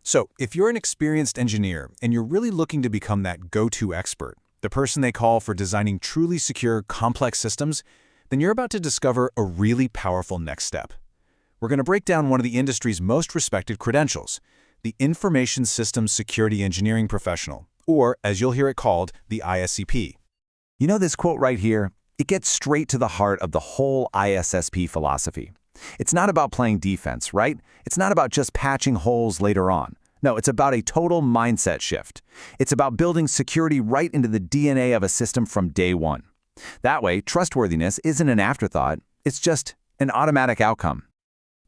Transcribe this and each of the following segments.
So, if you're an experienced engineer and you're really looking to become that go-to expert, the person they call for designing truly secure, complex systems, then you're about to discover a really powerful next step. We're going to break down one of the industry's most respected credentials, the Information Systems Security Engineering Professional, or, as you'll hear it called, the ISSEP. You know this quote right here? It gets straight to the heart of the whole ISSP philosophy. It's not about playing defense, right? It's not about just patching holes later on. No, it's about a total mindset shift. It's about building security right into the DNA of a system from day one. That way, trustworthiness isn't an afterthought, it's just an automatic outcome.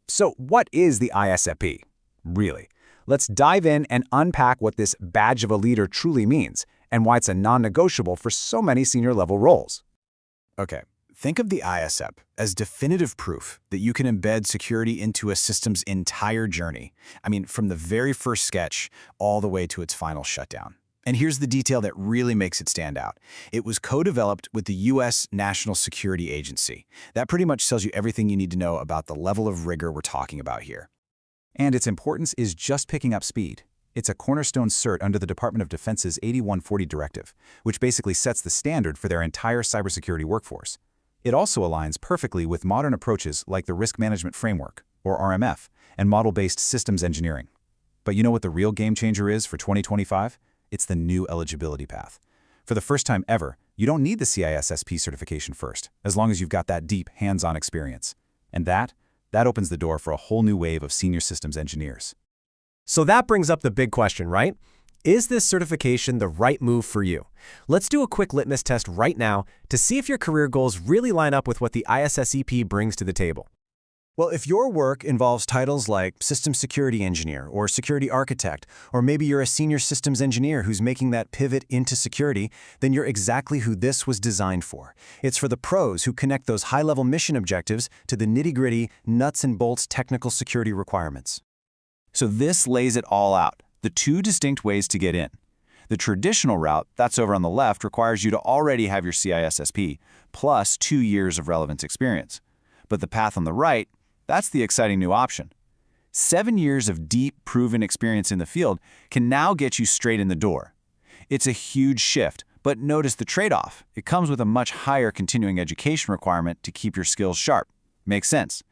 So what is the ISSEP? Really? Let's dive in and unpack what this badge of a leader truly means and why it's a non-negotiable for so many senior-level roles. Okay, think of the ISSEP as definitive proof that you can embed security into a system's entire journey. I mean, from the very first sketch all the way to its final shutdown. And here's the detail that really makes it stand out. It was co-developed with the U.S. National Security Agency. That pretty much tells you everything you need to know about the level of rigor we're talking about here. And its importance is just picking up speed. It's a cornerstone cert under the Department of Defense's 8140 directive, which basically sets the standard for their entire cybersecurity workforce. It also aligns perfectly with modern approaches like the Risk Management Framework, or RMF, and model-based systems engineering. But you know what the real game changer is for 2025? It's the new eligibility path. For the first time ever, you don't need the CISSP certification first, as long as you've got that deep, hands-on experience. And that opens the door for a whole new wave of senior systems engineers. So that brings up the big question, right? Is this certification the right move for you? Let's do a quick litmus test right now to see if your career goals really line up with what the ISSEP brings to the table. Well, if your work involves titles like System Security Engineer or Security Architect, or maybe you're a senior systems engineer who's making that pivot into security, then you're exactly who this was designed for. It's for the pros who connect those high-level mission objectives to the nitty-gritty, nuts and bolts technical security requirements. So this lays it all out, the two distinct ways to get in. The traditional route, that's over on the left, requires you to already have your CISSP, plus 2 years of relevance experience. But the path on the right, that's the exciting new option. 7 years of deep, proven experience in the field can now get you straight in the door. It's a huge shift, but notice the trade-off. It comes with a much higher continuing education requirement to keep your skills sharp. Makes sense.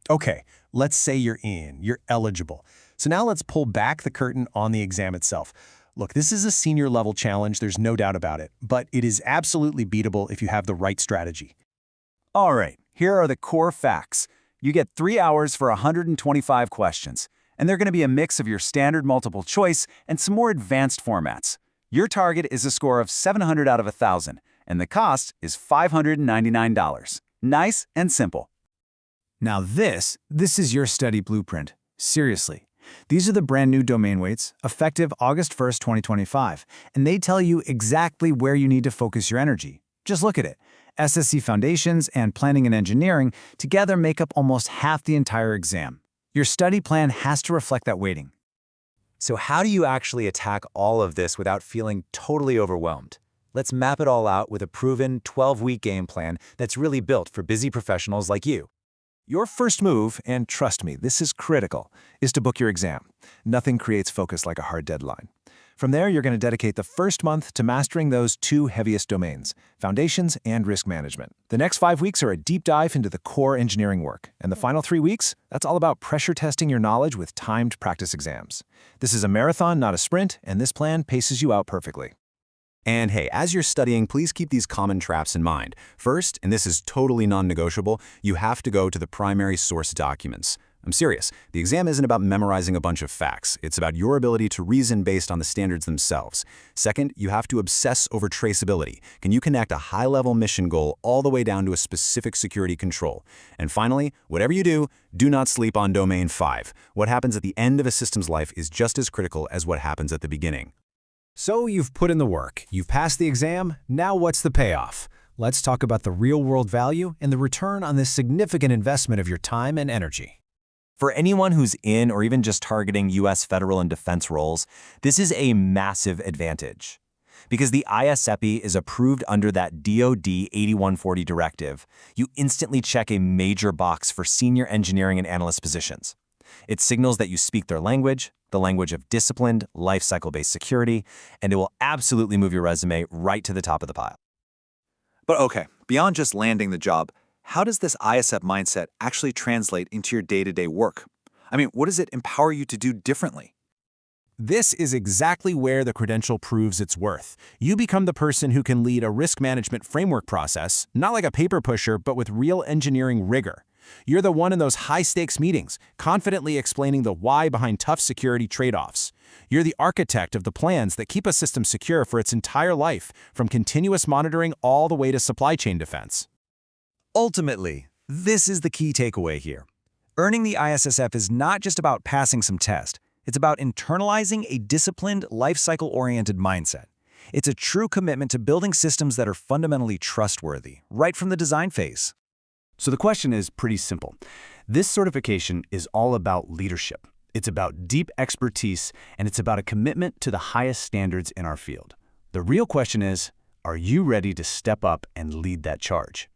Okay, let's say you're in, you're eligible. So now let's pull back the curtain on the exam itself. Look, this is a senior-level challenge, there's no doubt about it, but it is absolutely beatable if you have the right strategy. All right, here are the core facts. You get 3 hours for 125 questions, and they're going to be a mix of your standard multiple choice and some more advanced formats. Your target is a score of 700 out of 1,000, and the cost is $599. Nice and simple. Now this is your study blueprint. Seriously. These are the brand new domain weights, effective August 1st, 2025, and they tell you exactly where you need to focus your energy. Just look at it. SSC Foundations and Planning and Engineering together make up almost half the entire exam. Your study plan has to reflect that weighting. So how do you actually attack all of this without feeling totally overwhelmed? Let's map it all out with a proven 12-week game plan that's really built for busy professionals like you. Your first move, and trust me, this is critical, is to book your exam. Nothing creates focus like a hard deadline. From there, you're going to dedicate the first month to mastering those two heaviest domains, foundations and risk management. The next 5 weeks are a deep dive into the core engineering work. And the final 3 weeks, that's all about pressure testing your knowledge with timed practice exams. This is a marathon, not a sprint, and this plan paces you out perfectly. And hey, as you're studying, please keep these common traps in mind. First, and this is totally non-negotiable, you have to go to the primary source documents. I'm serious. The exam isn't about memorizing a bunch of facts. It's about your ability to reason based on the standards themselves. Second, you have to obsess over traceability. Can you connect a high-level mission goal all the way down to a specific security control? And finally, whatever you do not sleep on Domain 5. What happens at the end of a system's life is just as critical as what happens at the beginning. So you've put in the work, you've passed the exam, now what's the payoff? Let's talk about the real-world value and the return on this significant investment of your time and energy. For anyone who's in or even just targeting U.S. federal and defense roles, this is a massive advantage. Because the ISSEP is approved under that DoD 8140 directive, you instantly check a major box for senior engineering and analyst positions. It signals that you speak their language, the language of disciplined, life-cycle-based security, and it will absolutely move your resume right to the top of the pile. But okay, beyond just landing the job, how does this ISSEP mindset actually translate into your day-to-day work? I mean, what does it empower you to do differently? This is exactly where the credential proves its worth. You become the person who can lead a risk management framework process, not like a paper pusher, but with real engineering rigor. You're the one in those high-stakes meetings, confidently explaining the why behind tough security trade-offs. You're the architect of the plans that keep a system secure for its entire life, from continuous monitoring all the way to supply chain defense. Ultimately, this is the key takeaway here. Earning the ISSEP is not just about passing some test. It's about internalizing a disciplined, life-cycle-oriented mindset. It's a true commitment to building systems that are fundamentally trustworthy, right from the design phase. So the question is pretty simple. This certification is all about leadership. It's about deep expertise, and it's about a commitment to the highest standards in our field. The real question is, are you ready to step up and lead that charge?